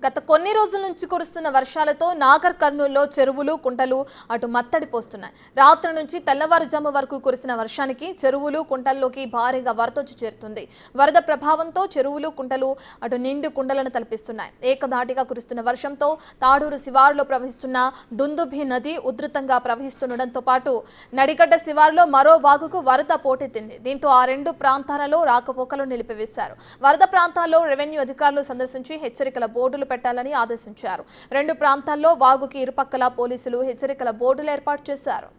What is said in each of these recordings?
గత కొన్ని రోజుల నుంచి కురుస్తున్న వర్షాలతో నాగర్ కర్నూలులో చెరువులు కుంటలు అటు మత్తడి పోస్తున్నాయి. రాత్రి నుంచి తెల్లవారుజాము వరకు కురిసిన వర్షానికి చెరువులు కుంటల్లోకి భారీగా వరదొచ్చి చేరుతుంది. వరద ప్రభావంతో చెరువులు కుంటలు అటు నిండు కుండలను తలపిస్తున్నాయి. ఏకధాటిగా కురుస్తున్న వర్షంతో తాడూరు శివారులో ప్రవహిస్తున్న దుందుభి నది ఉధృతంగా ప్రవహిస్తుండటంతో పాటు నడిగడ్డ శివారులో మరో వాగుకు వరద పోటెత్తింది. దీంతో ఆ రెండు ప్రాంతాలలో రాకపోకలు నిలిపివేశారు. వరద ప్రాంతాల్లో రెవెన్యూ అధికారులు సందర్శించి హెచ్చరికల బోర్డులు పెట్టాలని ఆదేశించారు. రెండు ప్రాంతాల్లో వాగుకి ఇరుపక్కల పోలీసులు హెచ్చరికల బోర్డులు ఏర్పాటు చేశారు.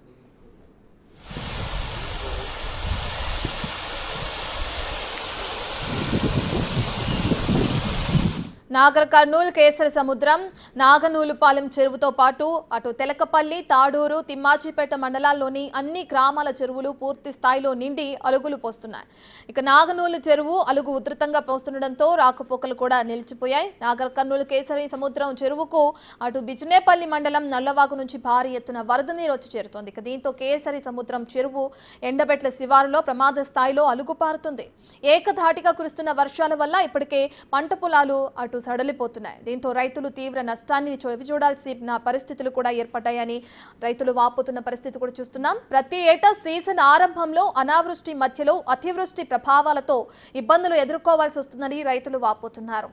నాగర్ కర్నూలు కేసరి సముద్రం నాగనూలుపాలెం చెరువుతో పాటు అటు తెలకపల్లి తాడూరు తిమ్మాజీపేట మండలాల్లోని అన్ని గ్రామాల చెరువులు పూర్తి స్థాయిలో నిండి అలుగులు పోస్తున్నాయి. ఇక నాగనూలు చెరువు అలుగు ఉధృతంగా పోస్తుండటంతో రాకపోకలు కూడా నిలిచిపోయాయి. నాగర్ కర్నూలు కేసరి సముద్రం చెరువుకు అటు బిజినేపల్లి మండలం నల్లవాగు నుంచి భారీ ఎత్తున వరద నీరు వచ్చి చేరుతోంది. ఇక దీంతో కేసరి సముద్రం చెరువు ఎండబెట్ల శివారులో ప్రమాద స్థాయిలో అలుగు పారుతుంది. ఏకధాటిగా కురుస్తున్న వర్షాల వల్ల ఇప్పటికే పంట పొలాలు అటు సడలిపోతున్నాయి. దీంతో రైతులు తీవ్ర నష్టాన్ని చవిచూడాల్సిన పరిస్థితులు కూడా ఏర్పడ్డాయని రైతులు వాపోతున్న పరిస్థితి కూడా చూస్తున్నాం. ప్రతి ఏటా సీజన్ ఆరంభంలో అనావృష్టి మధ్యలో అతివృష్టి ప్రభావాలతో ఇబ్బందులు ఎదుర్కోవాల్సి వస్తుందని రైతులు వాపోతున్నారు.